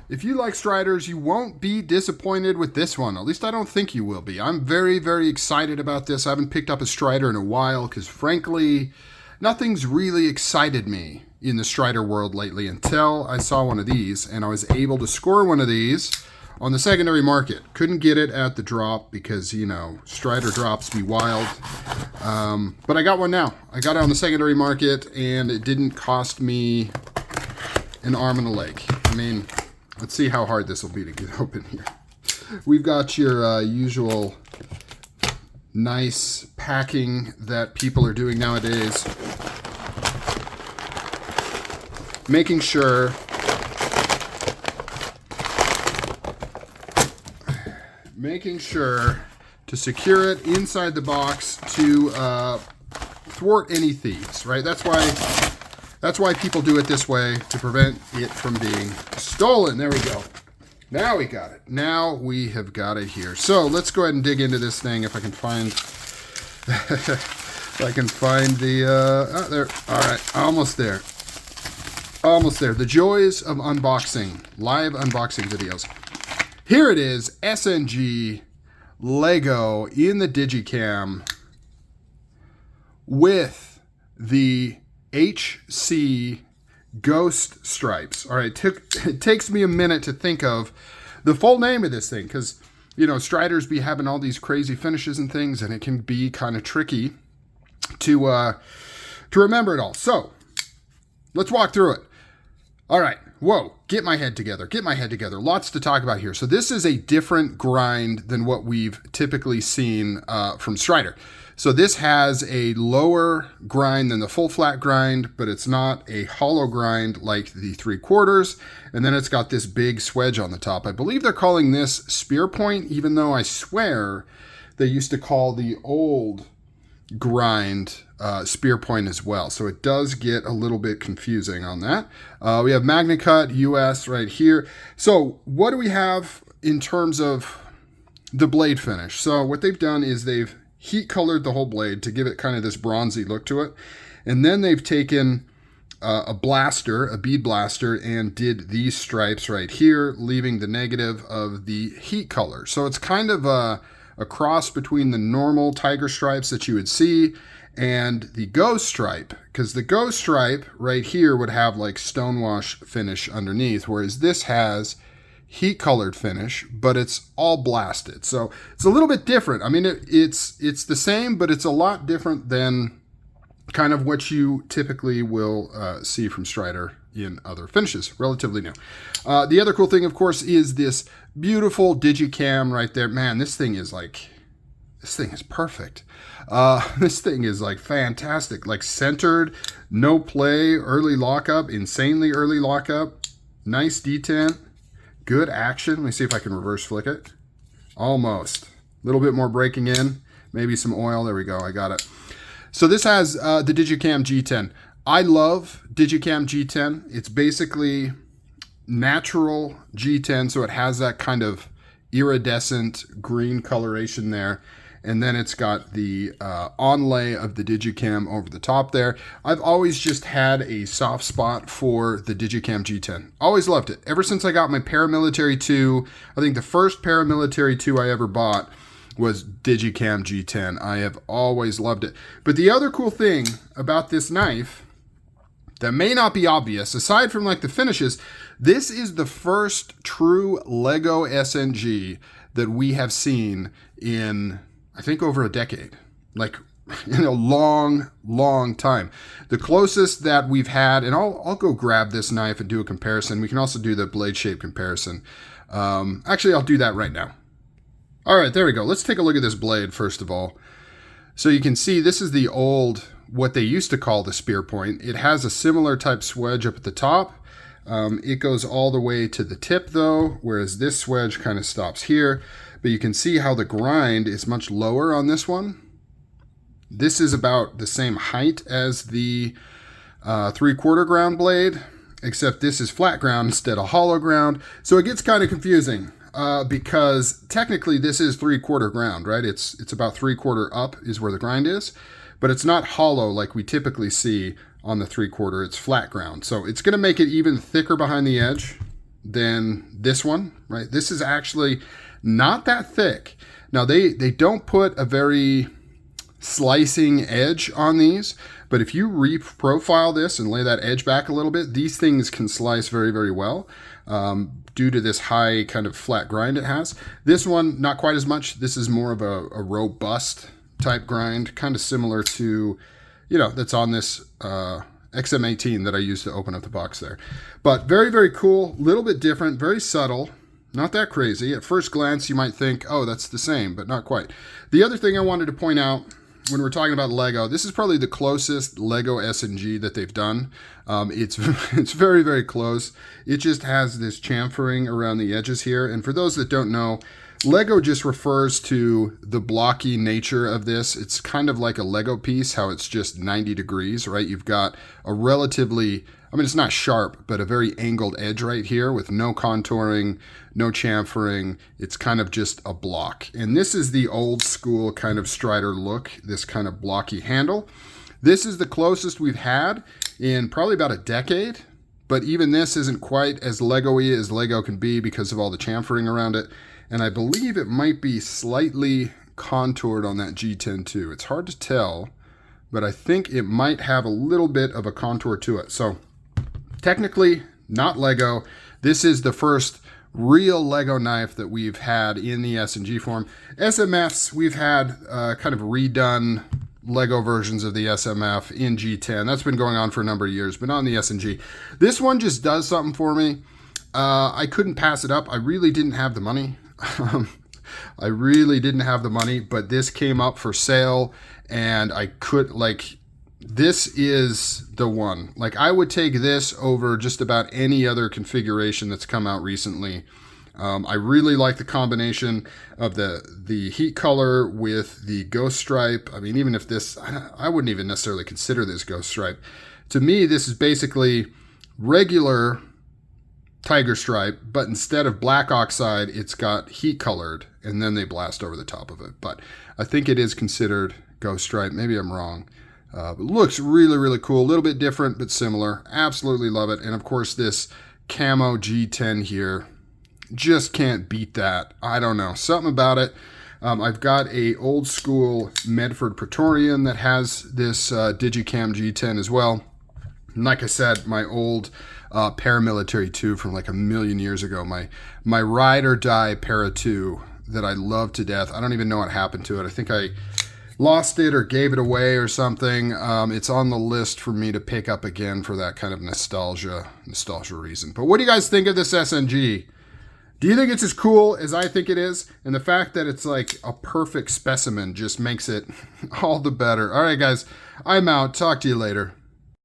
if you like Striders, you won't be disappointed with this one. At least I don't think you will be. I'm very, very excited about this. I haven't picked up a Strider in a while because, frankly, nothing's really excited me in the Strider world lately until I saw one of these, and I was able to score one of these on the secondary market. Couldn't get it at the drop because, you know, Strider drops be wild. But I got one now. I got it on the secondary market, and it didn't cost me an arm and a leg. I mean, let's see how hard this will be to get open here. We've got your usual nice packing that people are doing nowadays. Making sure to secure it inside the box to thwart any thieves, right? That's why people do it this way, to prevent it from being stolen. There we go. Now we got it. Now we have got it here. So let's go ahead and dig into this thing if I can find the there. All right, almost there. Almost there. The joys of unboxing, live unboxing videos. Here it is, SNG Lego in the Digicam with the HC Ghost stripes. All right, it takes me a minute to think of the full name of this thing because, you know, Striders be having all these crazy finishes and things, and it can be kind of tricky to remember it all. So let's walk through it. All right. Whoa. Get my head together. Get my head together. Lots to talk about here. So this is a different grind than what we've typically seen from Strider. So this has a lower grind than the full flat grind, but it's not a hollow grind like the 3/4. And then it's got this big swedge on the top. I believe they're calling this spear point, even though I swear they used to call the old grind spear point as well. So it does get a little bit confusing on that. We have MagnaCut US right here. So what do we have in terms of the blade finish? So what they've done is they've heat colored the whole blade to give it kind of this bronzy look to it. And then they've taken a blaster, a bead blaster, and did these stripes right here, leaving the negative of the heat color. So it's kind of a cross between the normal tiger stripes that you would see and the ghost stripe, because the ghost stripe right here would have like stonewash finish underneath, whereas this has heat colored finish, but it's all blasted. So it's a little bit different. I mean, it's the same, but it's a lot different than kind of what you typically will see from Strider in other finishes. Relatively new. The other cool thing, of course, is this beautiful Digicam right there. Man, this thing is perfect. This thing is like fantastic, like centered, no play, early lockup, insanely early lockup, nice detent, good action. Let me see if I can reverse flick it. Almost. A little bit more breaking in, maybe some oil. There we go. I got it. So this has the Digicam G10. I love Digicam G10. It's basically natural G10, so it has that kind of iridescent green coloration there. And then it's got the onlay of the Digicam over the top there. I've always just had a soft spot for the Digicam G10. Always loved it. Ever since I got my Paramilitary 2, I think the first Paramilitary 2 I ever bought was Digicam G10. I have always loved it. But the other cool thing about this knife that may not be obvious, aside from like the finishes, this is the first true Lego SNG that we have seen in, I think, over a decade. Like in a long, long time. The closest that we've had, and I'll go grab this knife and do a comparison. We can also do the blade shape comparison. Actually, I'll do that right now. All right, there we go. Let's take a look at this blade first of all. So you can see this is the old, what they used to call the spear point. It has a similar type swedge up at the top. It goes all the way to the tip though, whereas this swedge kind of stops here. But you can see how the grind is much lower on this one. This is about the same height as the 3/4 ground blade, except this is flat ground instead of hollow ground. So it gets kind of confusing because technically this is 3/4 ground, right? It's about 3/4 up is where the grind is, but it's not hollow like we typically see on the 3/4. It's flat ground. So it's going to make it even thicker behind the edge. than this one, right? This is actually not that thick. Now they don't put a very slicing edge on these, but if you reprofile this and lay that edge back a little bit, these things can slice very, very well due to this high kind of flat grind it has. This one, not quite as much. This is more of a robust type grind, kind of similar to, you know, that's on this XM18 that I used to open up the box there. But very, very cool, little bit different, very subtle, not that crazy. At first glance, you might think, oh, that's the same, but not quite. The other thing I wanted to point out when we're talking about Lego, this is probably the closest Lego SNG that they've done. It's very, very close. It just has this chamfering around the edges here. And for those that don't know, Lego just refers to the blocky nature of this. It's kind of like a Lego piece, how it's just 90 degrees, right? You've got a relatively, I mean, it's not sharp, but a very angled edge right here with no contouring, no chamfering. It's kind of just a block. And this is the old school kind of Strider look, this kind of blocky handle. This is the closest we've had in probably about a decade, but even this isn't quite as Lego-y as Lego can be because of all the chamfering around it. And I believe it might be slightly contoured on that G10 too. It's hard to tell, but I think it might have a little bit of a contour to it. So technically not Lego. This is the first real Lego knife that we've had in the SNG form. SMFs, we've had kind of redone Lego versions of the SMF in G10. That's been going on for a number of years, but not in the SNG. This one just does something for me. I couldn't pass it up. I really didn't have the money. I really didn't have the money, but this came up for sale and I could, like, this is the one. Like, I would take this over just about any other configuration that's come out recently. I really like the combination of the heat color with the ghost stripe. I mean, even if this, I wouldn't even necessarily consider this ghost stripe. To me, this is basically regular tiger stripe, but instead of black oxide, it's got heat colored, and then they blast over the top of it. But I think it is considered ghost stripe. Maybe I'm wrong. But looks really, really cool. A little bit different, but similar. Absolutely love it. And of course, this camo G10 here, just can't beat that. I don't know, something about it. I've got a old school Medford Praetorian that has this Digicam G10 as well. And like I said, my old paramilitary 2 from like a million years ago, my ride or die Para 2 that I love to death. I don't even know what happened to it. I think I lost it or gave it away or something. It's on the list for me to pick up again for that kind of nostalgia reason. But what do you guys think of this SNG? Do you think it's as cool as I think it is? And the fact that it's like a perfect specimen just makes it all the better. All right, guys, I'm out. Talk to you later.